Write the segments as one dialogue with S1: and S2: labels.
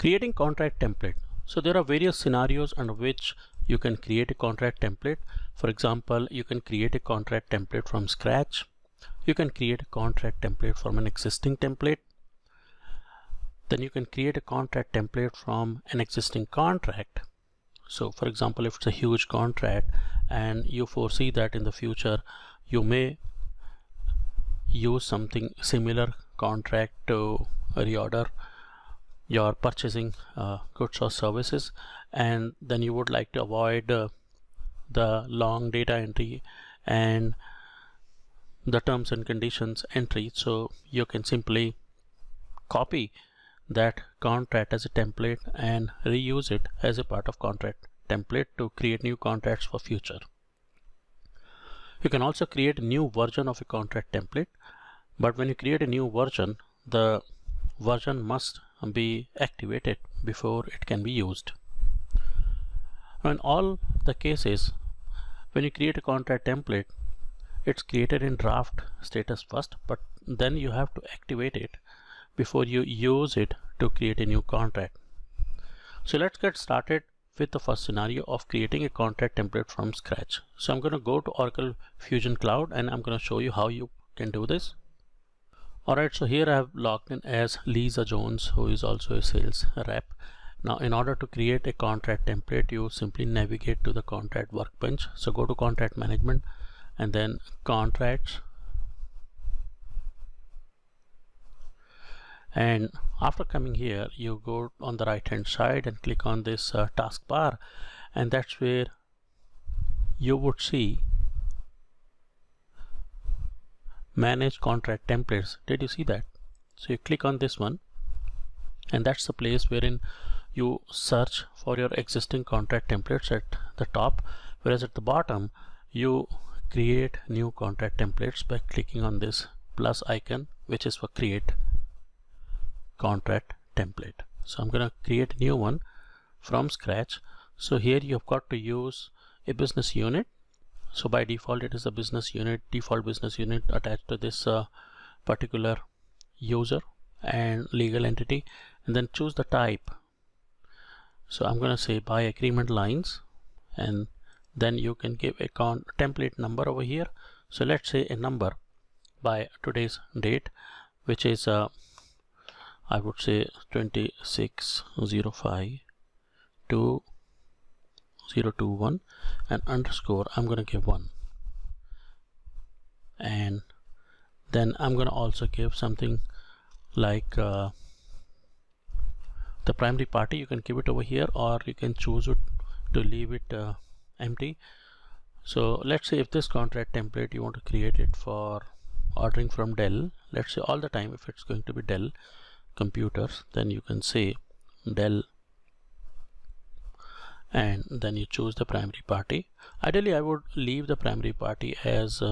S1: Creating contract template. So there are various scenarios under which you can create a contract template. For example, you can create a contract template from scratch. You can create a contract template from an existing template. Then you can create a contract template from an existing contract. So for example, if it's a huge contract and you foresee that in the future you may use something similar contract to reorder your purchasing goods or services, and then you would like to avoid the long data entry and the terms and conditions entry, so you can simply copy that contract as a template and reuse it as a part of contract template to create new contracts for future. You can also create a new version of a contract template, but when you create a new version, the version must be activated before it can be used. In all the cases, when you create a contract template, it's created in draft status first, but then you have to activate it before you use it to create a new contract. So let's get started with the first scenario of creating a contract template from scratch. So I'm going to go to Oracle Fusion Cloud and I'm going to show you how you can do this. Alright, so here I have logged in as Lisa Jones, who is also a sales rep. Now in order to create a contract template, you simply navigate to the contract workbench. So go to contract management and then contracts, and after coming here you go on the right hand side and click on this taskbar, and that's where you would see manage contract templates. Did you see that? So you click on this one, and that's the place wherein you search for your existing contract templates at the top, whereas at the bottom you create new contract templates by clicking on this plus icon, which is for create contract template. So I'm going to create a new one from scratch. So here you've got to use a business unit. So by default it is a business unit, default business unit attached to this particular user and legal entity, and then choose the type. So I'm going to say by agreement lines, and then you can give a template number over here. So let's say a number by today's date, which is I would say 26052021, and underscore I'm going to give 1, and then I'm going to also give something like the primary party. You can give it over here, or you can choose it to leave it empty. So let's say if this contract template you want to create it for ordering from Dell, let's say all the time if it's going to be Dell computers, then you can say Dell, and then you choose the primary party. Ideally I would leave the primary party as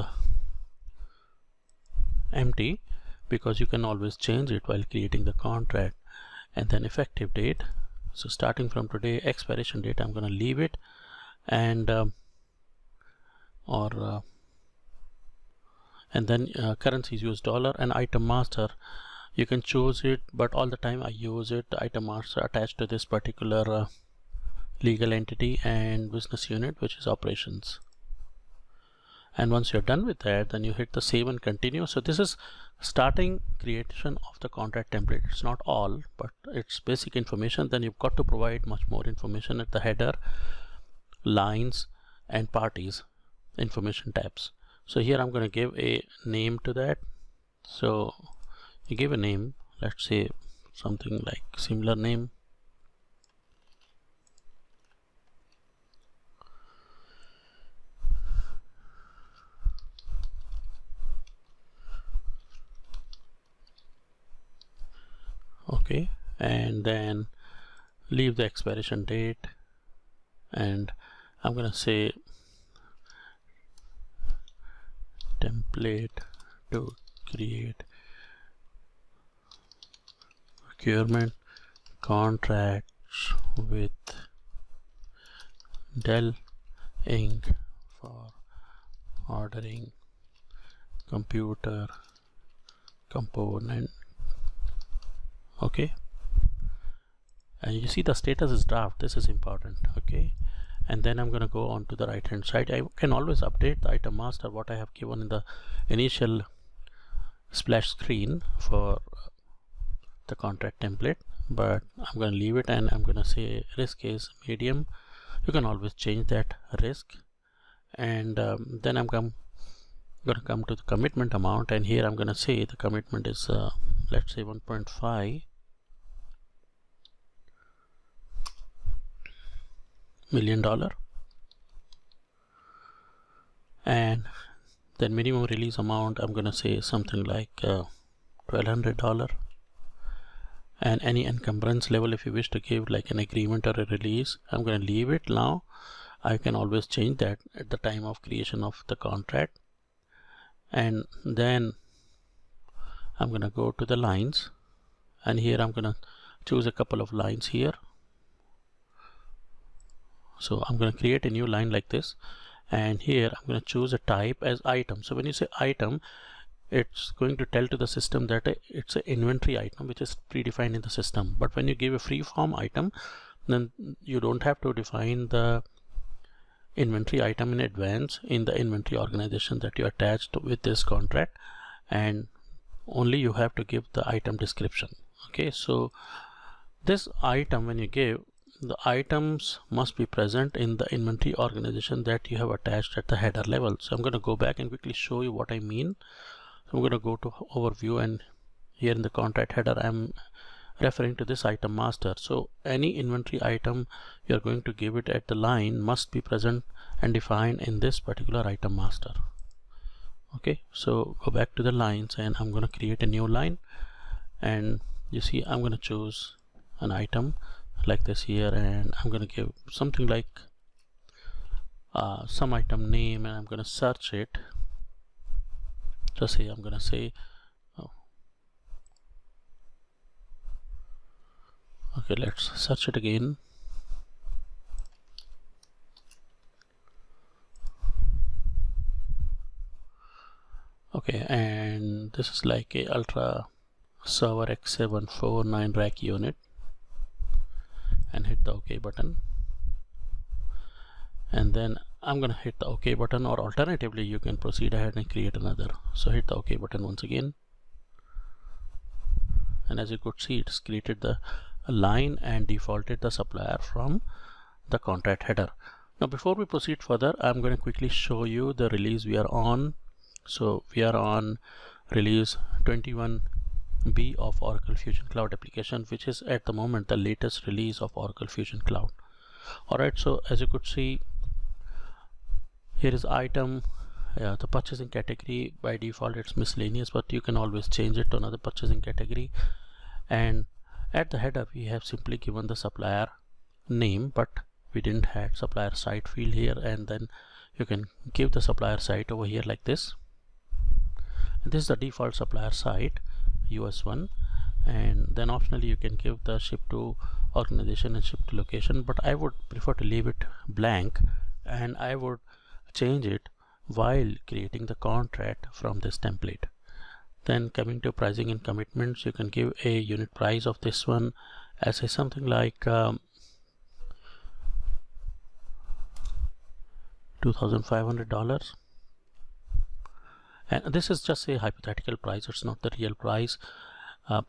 S1: empty, because you can always change it while creating the contract. And then effective date, so starting from today, expiration date I'm going to leave it, and and then currency is US dollar, and item master you can choose it, but all the time I use it item master attached to this particular legal entity and business unit, which is operations. And once you're done with that, then you hit the save and continue. So this is starting creation of the contract template. It's not all, but it's basic information. Then you've got to provide much more information at the header, lines, and parties information tabs. So here I'm going to give a name to that. So you give a name, let's say something like similar name. Okay, and then leave the expiration date, and I'm going to say template to create procurement contracts with Dell Inc. for ordering computer component. Okay, and you see the status is draft. This is important. Okay, and then I'm going to go on to the right hand side. I can always update the item master what I have given in the initial splash screen for the contract template, but I'm going to leave it, and I'm going to say risk is medium. You can always change that risk, and then I'm going to come to the commitment amount, and here I'm going to say the commitment is let's say $1.5 million, and then minimum release amount I'm going to say something like $1,200, and any encumbrance level, if you wish to give like an agreement or a release, I'm going to leave it. Now I can always change that at the time of creation of the contract. And then I'm going to go to the lines, and here I'm going to choose a couple of lines here. So I'm going to create a new line like this, and here I'm going to choose a type as item. So when you say item, it's going to tell to the system that it's an inventory item which is predefined in the system. But when you give a free form item, then you don't have to define the inventory item in advance in the inventory organization that you attached with this contract, and only you have to give the item description. Okay, so this item, when you give, the items must be present in the inventory organization that you have attached at the header level. So I'm going to go back and quickly show you what I mean. So I'm going to go to overview, and here in the contract header I'm referring to this item master. So any inventory item you're going to give it at the line must be present and defined in this particular item master. Okay, so go back to the lines, and I'm going to create a new line, and you see I'm going to choose an item like this here, and I'm going to give something like some item name, and I'm going to search it. Just say I'm going to say okay, let's search it again. Okay, and this is like a Ultra Server X749 rack unit, and hit the OK button, and then I'm going to hit the OK button, or alternatively you can proceed ahead and create another. So hit the OK button once again, and as you could see, it's created the line and defaulted the supplier from the contract header. Now before we proceed further, I'm going to quickly show you the release we are on. So we are on release 21B of Oracle Fusion Cloud application, which is at the moment the latest release of Oracle Fusion Cloud. Alright, so as you could see, here is item, the purchasing category by default it's miscellaneous, but you can always change it to another purchasing category. And at the header we have simply given the supplier name, but we didn't have supplier site field here, and then you can give the supplier site over here like this. And this is the default supplier site, US1, and then optionally you can give the ship to organization and ship to location, but I would prefer to leave it blank, and I would change it while creating the contract from this template. Then coming to pricing and commitments, you can give a unit price of this one as a something like $2,500, and this is just a hypothetical price, it's not the real price.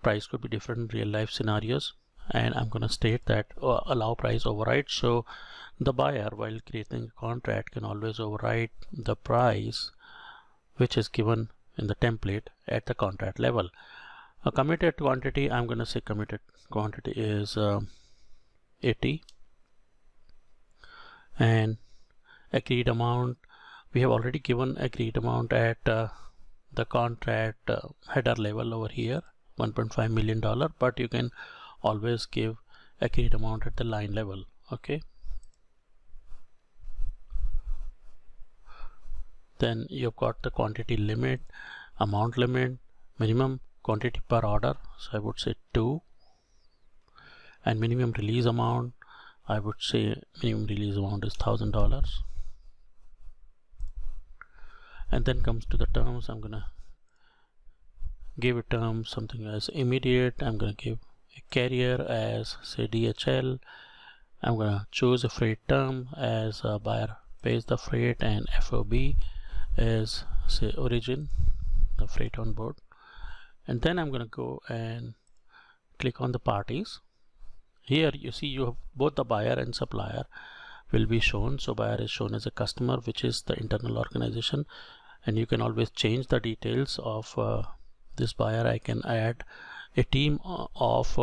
S1: Price could be different in real life scenarios, and I'm going to state that allow price override. So the buyer, while creating a contract, can always override the price which is given in the template at the contract level. A committed quantity, I'm going to say committed quantity is 80, and agreed amount, we have already given agreed amount at the contract header level over here, $1.5 million, but you can always give agreed amount at the line level. Okay, then you've got the quantity limit, amount limit, minimum quantity per order, so I would say 2, and minimum release amount, I would say minimum release amount is $1,000. And then comes to the terms, I'm gonna give a term something as immediate, I'm gonna give a carrier as say DHL. I'm gonna choose a freight term as a buyer pays the freight, and FOB is say origin, the freight on board. And then I'm gonna go and click on the parties. Here you see you have both the buyer and supplier will be shown. So buyer is shown as a customer, which is the internal organization, and you can always change the details of this buyer. I can add a team of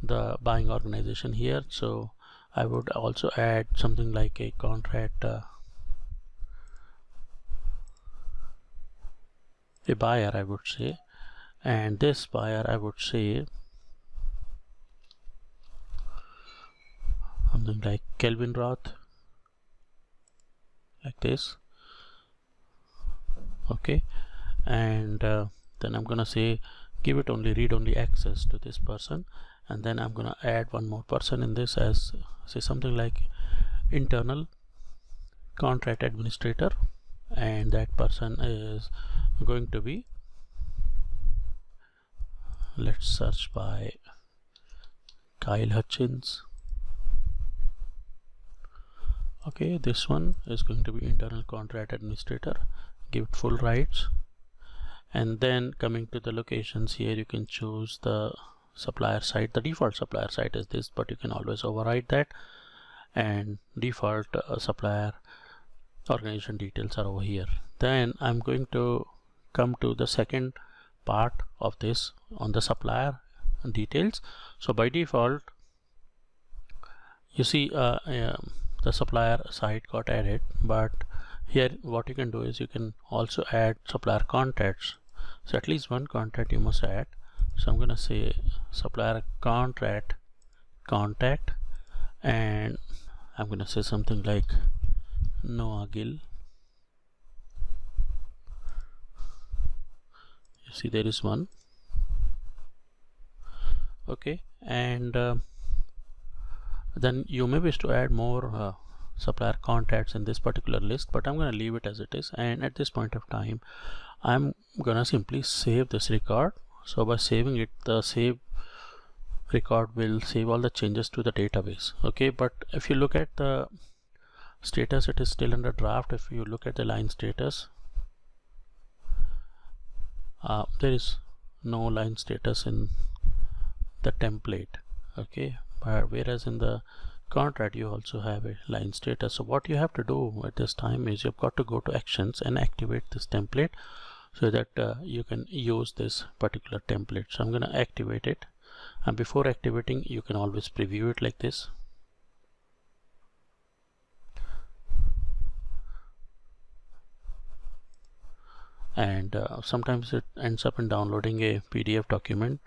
S1: the buying organization here. So I would also add something like a contract a buyer, I would say, and this buyer I would say something like Kelvin Roth, like this. Okay, and then I'm gonna say give it only read-only access to this person, and then I'm gonna add one more person in this as say something like internal contract administrator, and that person is going to be, let's search by Kyle Hutchins. Okay, this one is going to be internal contract administrator. Give it full rights, and then coming to the locations here, you can choose the supplier site. The default supplier site is this, but you can always override that, and default supplier organization details are over here. Then I'm going to come to the second part of this on the supplier details. So by default you see the supplier site got added, but here what you can do is you can also add supplier contacts. So at least one contact you must add. So I'm gonna say supplier contract contact, and I'm gonna say something like Noah Gill. You see there is one. Okay, and then you may wish to add more supplier contacts in this particular list, but I'm going to leave it as it is. And at this point of time I'm going to simply save this record. So by saving it, the save record will save all the changes to the database. Okay, but if you look at the status, it is still under draft. If you look at the line status, there is no line status in the template. Okay, but whereas in the contract you also have a line status. So what you have to do at this time is you've got to go to actions and activate this template so that you can use this particular template. So I'm going to activate it, and before activating you can always preview it like this. And sometimes it ends up in downloading a PDF document,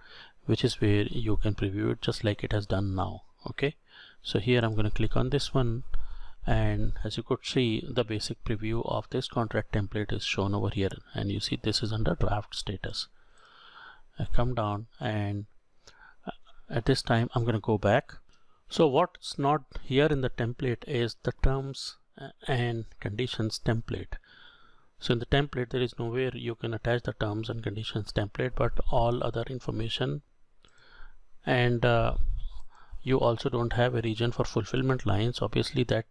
S1: which is where you can preview it just like it has done now. Okay, so here I'm going to click on this one, and as you could see, the basic preview of this contract template is shown over here, and you see this is under draft status. I come down, and at this time I'm going to go back. So what's not here in the template is the terms and conditions template. So in the template there is nowhere you can attach the terms and conditions template, but all other information, and you also don't have a region for fulfillment lines, obviously, that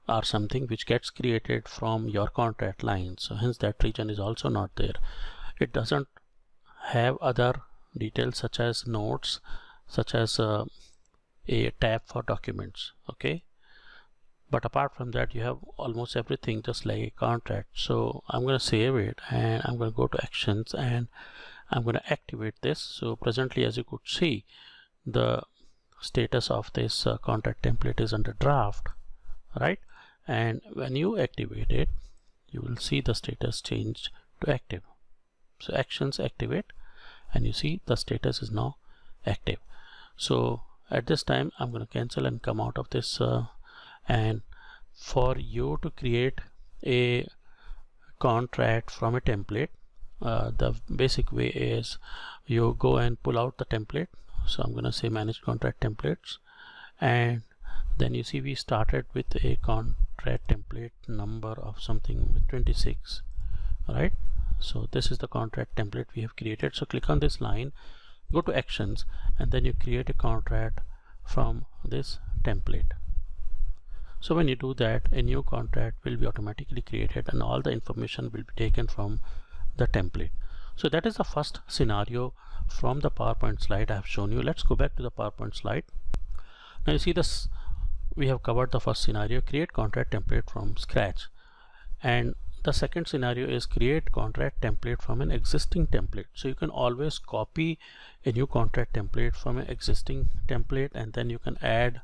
S1: are something which gets created from your contract lines. So hence that region is also not there. It doesn't have other details such as notes, such as a tab for documents. Okay, but apart from that you have almost everything just like a contract. So I'm going to save it, and I'm going to go to actions, and I'm going to activate this. So presently, as you could see, the status of this contract template is under draft, right? And when you activate it, you will see the status changed to active. So actions activate, and you see the status is now active. So at this time I'm going to cancel and come out of this, and for you to create a contract from a template, the basic way is you go and pull out the template. So I'm going to say manage contract templates, and then you see we started with a contract template number of something with 26, right? So this is the contract template we have created. So click on this line, go to actions, and then you create a contract from this template. So when you do that, a new contract will be automatically created and all the information will be taken from the template. So that is the first scenario from the PowerPoint slide I have shown you. Let's go back to the PowerPoint slide. Now you see this, we have covered the first scenario, create contract template from scratch, and the second scenario is create contract template from an existing template. So you can always copy a new contract template from an existing template, and then you can add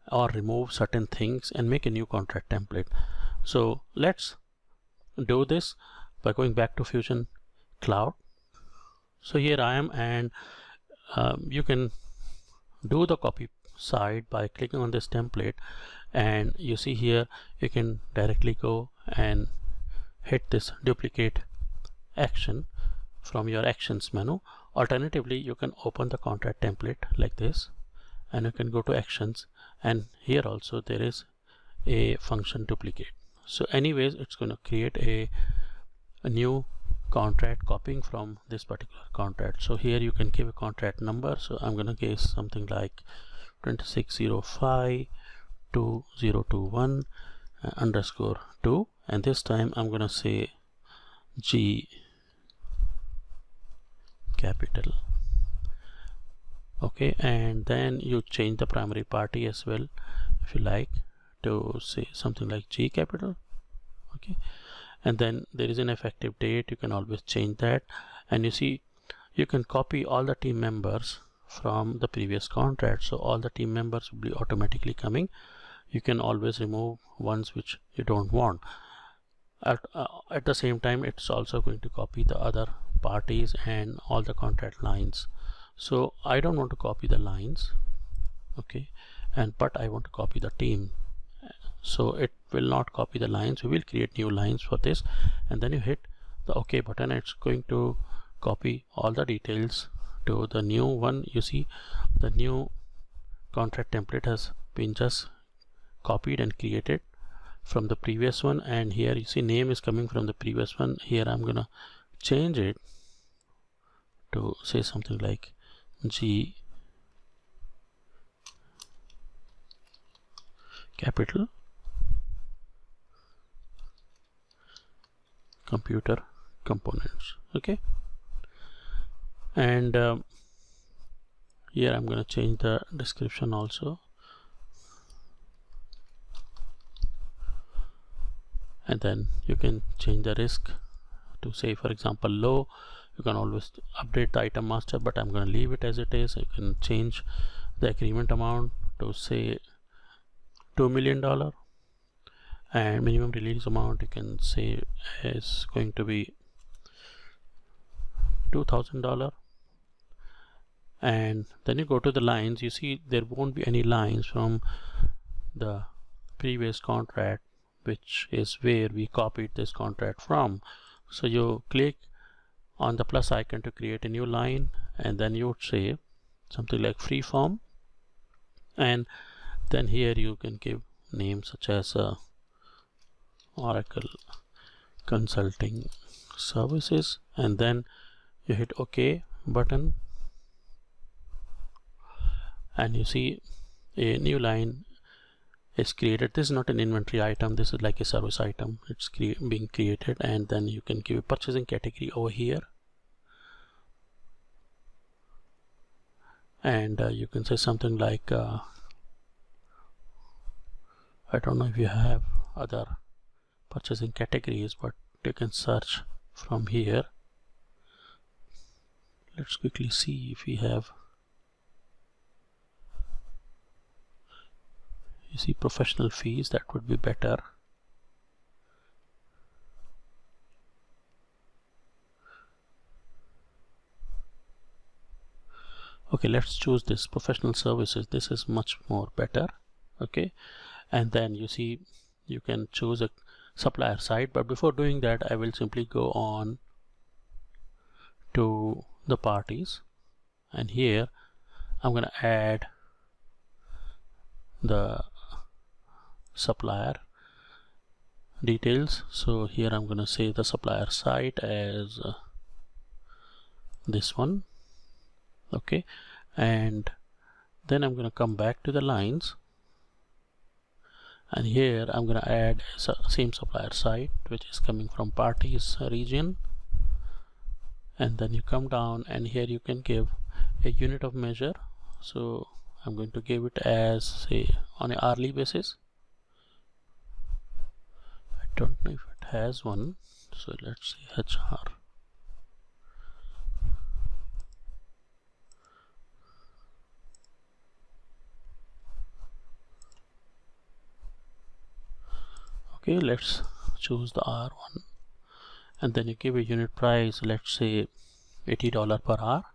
S1: or remove certain things and make a new contract template. So let's do this by going back to Fusion Cloud. So here I am, and you can do the copy side by clicking on this template, and you see here you can directly go and hit this duplicate action from your actions menu. Alternatively, you can open the contract template like this, and you can go to actions, and here also there is a function duplicate. So anyways, it's going to create a new contract copying from this particular contract. So here you can give a contract number. So I'm going to give something like 2605 2021 _2, and this time I'm going to say G capital. Okay, and then you change the primary party as well if you like to say something like G capital. Okay, and then there is an effective date, you can always change that, and you see you can copy all the team members from the previous contract, so all the team members will be automatically coming. You can always remove ones which you don't want. At the same time, it's also going to copy the other parties and all the contract lines. So I don't want to copy the lines, okay, but I want to copy the team. So it will not copy the lines. We will create new lines for this, and then you hit the OK button. It's going to copy all the details to the new one. You see the new contract template has been just copied and created from the previous one, and here you see name is coming from the previous one. Here I'm gonna change it to say something like G capital computer components. Okay, and here I'm going to change the description also, and then you can change the risk to say, for example, low. You can always update the item master, but I'm going to leave it as it is. You can change the agreement amount to say $2 million, and minimum release amount you can say is going to be $2,000. And then you go to the lines. You see there won't be any lines from the previous contract, which is where we copied this contract from. So you click on the plus icon to create a new line, and then you would say something like free form, and then here you can give names such as Oracle Consulting Services, and then you hit OK button, and you see a new line is created. This is not an inventory item, this is like a service item. It's being created, and then you can give a purchasing category over here, and you can say something like I don't know if you have other purchasing categories, but you can search from here. Let's quickly see if we have. You see professional fees, that would be better. Okay, let's choose this professional services. This is much more better. Okay, and then you see you can choose a supplier side, but before doing that I will simply go on to the parties, and here I'm going to add the supplier details. So here I'm going to say the supplier site as this one. Okay, and then I'm going to come back to the lines, and here I'm going to add same supplier site which is coming from parties region, and then you come down and here you can give a unit of measure. So I'm going to give it as, say, on an hourly basis. I don't know if it has one, so let's see HR. Okay, let's choose the R1, and then you give a unit price, let's say $80 per hour,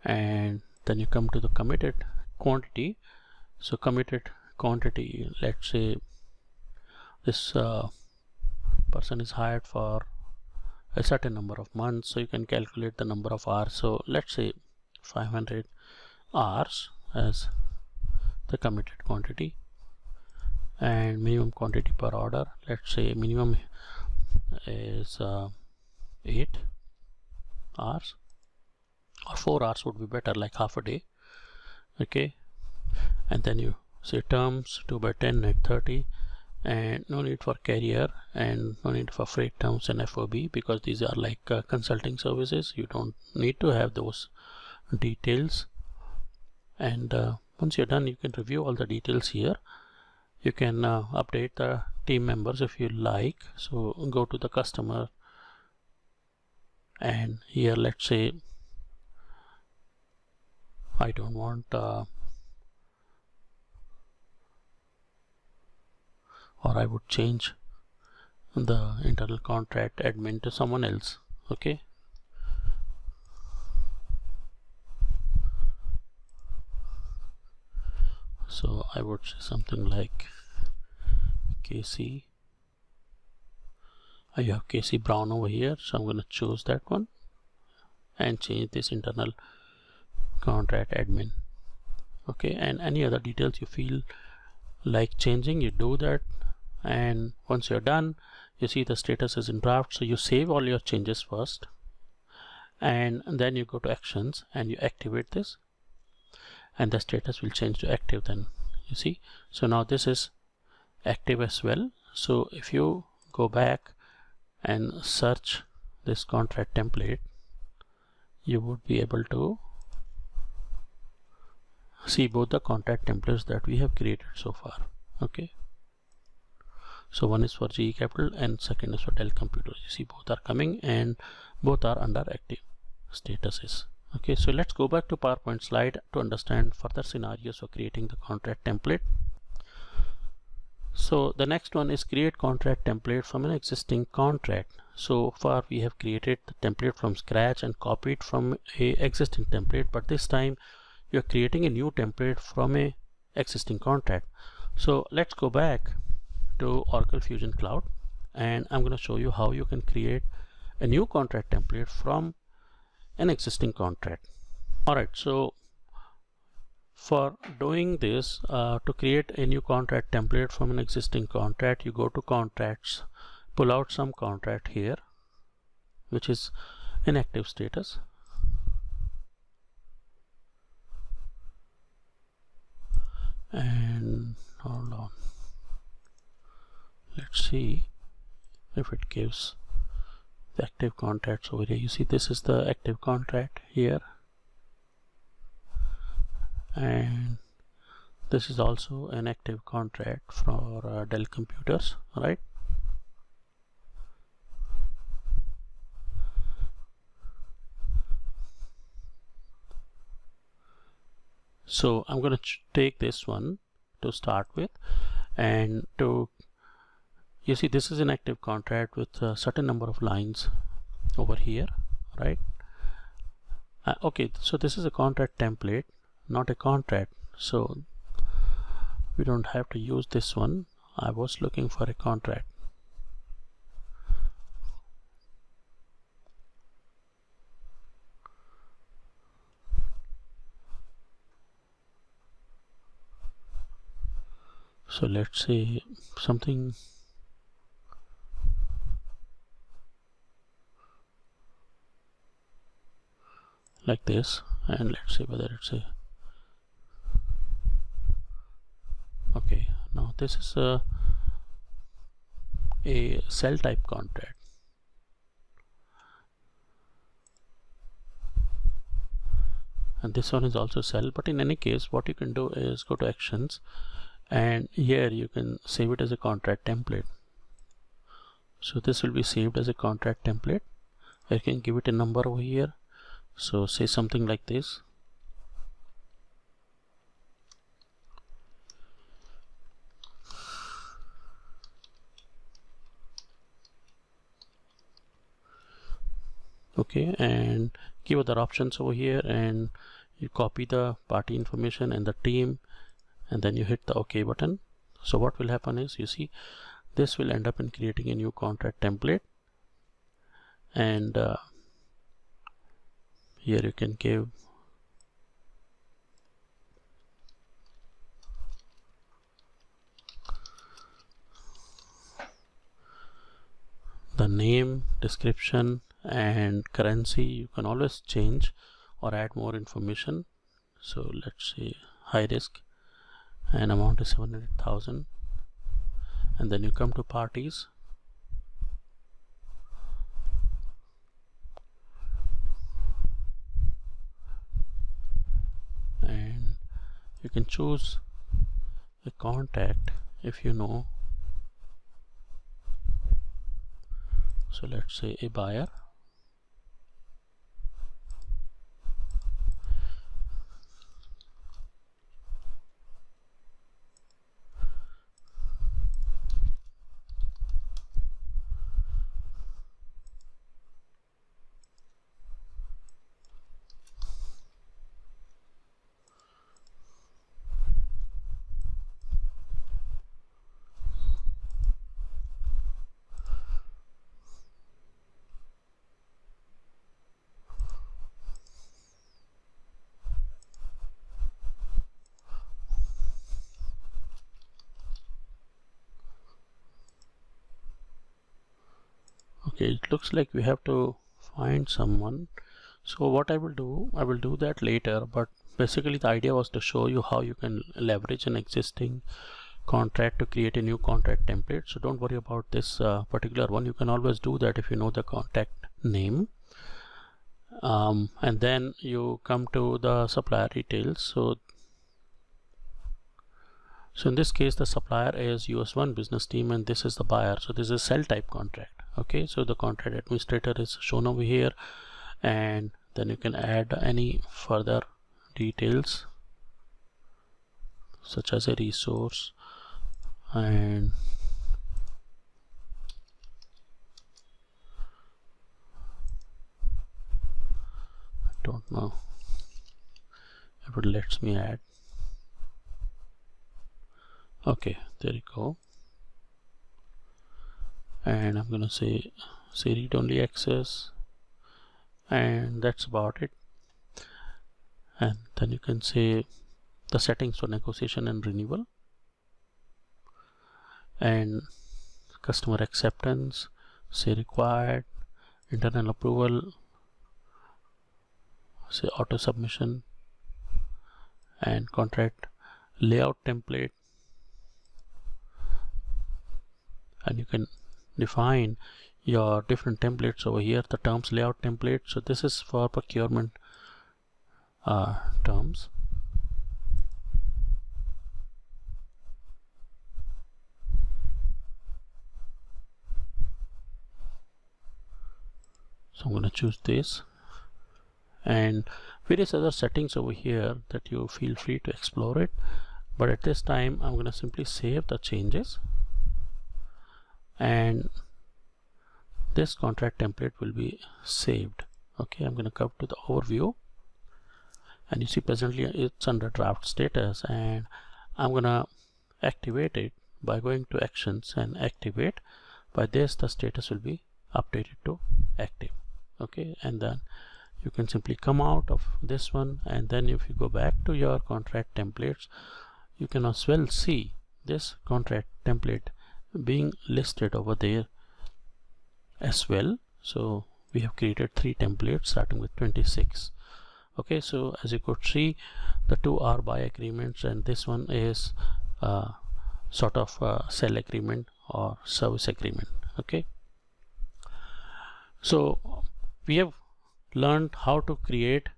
S1: and then you come to the committed quantity. So committed quantity, let's say this person is hired for a certain number of months, so you can calculate the number of hours. So let's say 500 hours as the committed quantity, and minimum quantity per order, let's say minimum is 8 hours, or 4 hours would be better, like half a day. Okay, and then you say terms 2/10 net 30, and no need for carrier and no need for freight terms and FOB, because these are like consulting services. You don't need to have those details. And once you're done, you can review all the details here. You can update the team members if you like. So go to the customer, and here let's say I don't want or I would change the internal contract admin to someone else. Okay, so I would say something like KC. I have KC Brown over here, so I'm going to choose that one and change this internal contract admin. Okay, and any other details you feel like changing, you do that. And once you're done, you see the status is in draft, so you save all your changes first, and then you go to actions and you activate this, and the status will change to active. Then you see, so now this is active as well. So if you go back and search this contract template, you would be able to see both the contract templates that we have created so far. Okay, so one is for GE Capital and second is for Dell Computers. You see both are coming and both are under active statuses. Okay, so let's go back to PowerPoint slide to understand further scenarios for creating the contract template. So the next one is create contract template from an existing contract. So far we have created the template from scratch and copied from a existing template, but this time you're creating a new template from a existing contract. So let's go back to Oracle Fusion Cloud, and I'm going to show you how you can create a new contract template from an existing contract. Alright, so for doing this, to create a new contract template from an existing contract, you go to contracts, pull out some contract here which is in active status, and hold on, let's see if it gives the active contracts over here. You see this is the active contract here, and this is also an active contract for Dell Computers, right? So I'm going to take this one to start with, and to, you see this is an active contract with a certain number of lines over here, right? Okay, so this is a contract template, not a contract, so we don't have to use this one. I was looking for a contract. So let's say something like this, and let's see whether it's okay. Now this is a cell type contract. And this one is also cell, but in any case what you can do is go to actions, and here you can save it as a contract template. So this will be saved as a contract template. I can give it a number over here, so say something like this. Okay, and give other options over here, and you copy the party information and the team, and then you hit the OK button. So what will happen is, you see, this will end up in creating a new contract template, and here you can give the name, description, and currency. You can always change or add more information. So let's say high risk, and amount is 700,000, and then you come to parties, and you can choose a contact if you know. So let's say a buyer, okay. It looks like we have to find someone. So what I will do that later, but basically the idea was to show you how you can leverage an existing contract to create a new contract template. So don't worry about this particular one. You can always do that if you know the contact name. And then you come to the supplier details. So in this case, the supplier is US1 business team, and this is the buyer. So this is a cell type contract. Okay, so the contract administrator is shown over here, and then you can add any further details such as a resource, and I don't know if it lets me add. Okay, there you go. And I'm gonna say read only access, and that's about it. And then you can say the settings for negotiation and renewal, and customer acceptance, say required, internal approval, say auto submission, and contract layout template. And you can define your different templates over here. The terms layout template, so this is for procurement terms. So I'm going to choose this, and various other settings over here that you feel free to explore it, but at this time I'm going to simply save the changes, and this contract template will be saved. Okay, I'm going to come to the overview, and you see presently it's under draft status, and I'm going to activate it by going to actions and activate. By this, the status will be updated to active. Okay, and then you can simply come out of this one, and then if you go back to your contract templates, you can as well see this contract template being listed over there as well. So we have created 3 templates starting with 26. Okay, so as you could see, the two are buy agreements, and this one is sort of sell agreement or service agreement. Okay, so we have learned how to create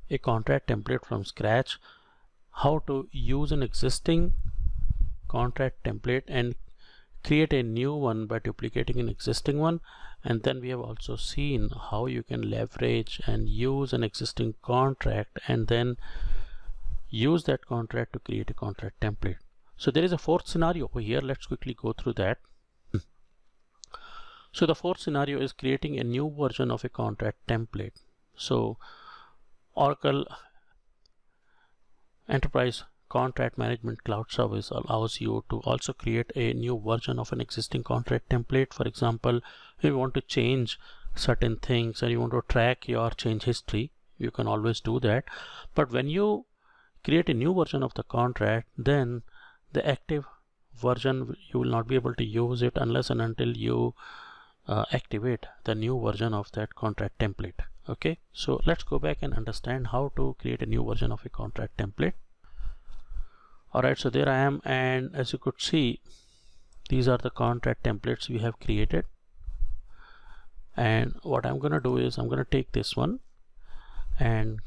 S1: a contract template from scratch, how to use an existing contract template and create a new one by duplicating an existing one, and then we have also seen how you can leverage and use an existing contract and then use that contract to create a contract template. So there is a fourth scenario over here. Let's quickly go through that. So the fourth scenario is creating a new version of a contract template. So Oracle Enterprise Contract Management Cloud Service allows you to also create a new version of an existing contract template. For example, if you want to change certain things and you want to track your change history, you can always do that. But when you create a new version of the contract, then the active version, you will not be able to use it unless and until you activate the new version of that contract template. Okay, so let's go back and understand how to create a new version of a contract template. Alright, so there I am, and as you could see, these are the contract templates we have created. And what I'm going to do is I'm going to take this one and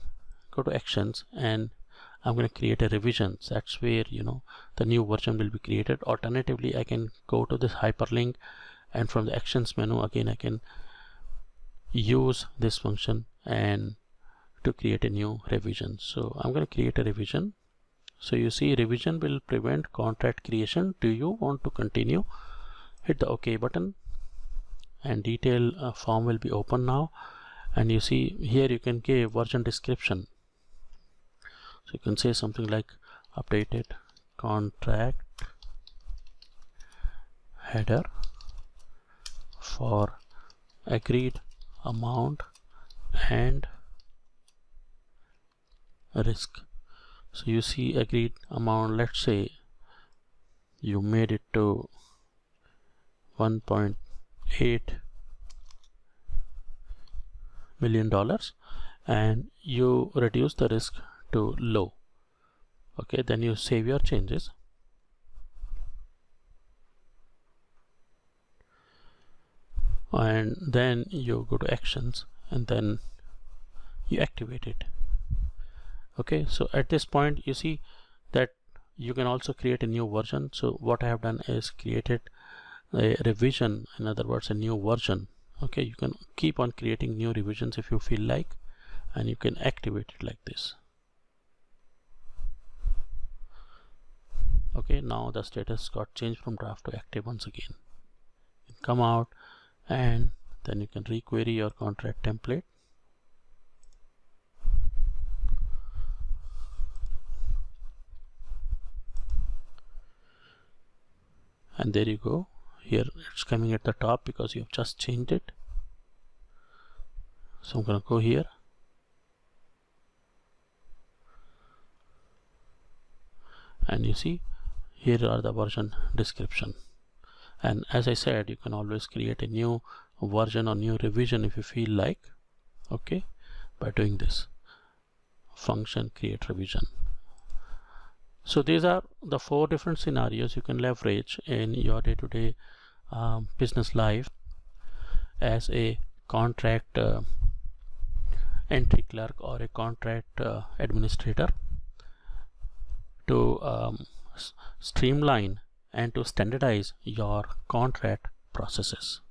S1: go to actions, and I'm going to create a revision. That's where, you know, the new version will be created. Alternatively, I can go to this hyperlink, and from the actions menu again I can use this function and to create a new revision. So I'm going to create a revision. So you see, revision will prevent contract creation. Do you want to continue? Hit the OK button, and detail form will be open now. And you see here you can give version description. So you can say something like updated contract header for agreed amount and risk. So you see agreed amount, let's say you made it to $1.8 million and you reduce the risk to low. Okay, then you save your changes. And then you go to actions and then you activate it. Okay, so at this point you see that you can also create a new version. So what I have done is created a revision, in other words a new version. Okay, you can keep on creating new revisions if you feel like, and you can activate it like this. Okay, now the status got changed from draft to active once again. You can come out and then you can requery your contract template. And there you go. Here it's coming at the top because you have just changed it. So I'm going to go here. And you see here are the version description. And as I said, you can always create a new version or new revision if you feel like. Okay, by doing this function create revision. So these are the 4 different scenarios you can leverage in your day-to-day business life as a contract entry clerk or a contract administrator to streamline and to standardize your contract processes.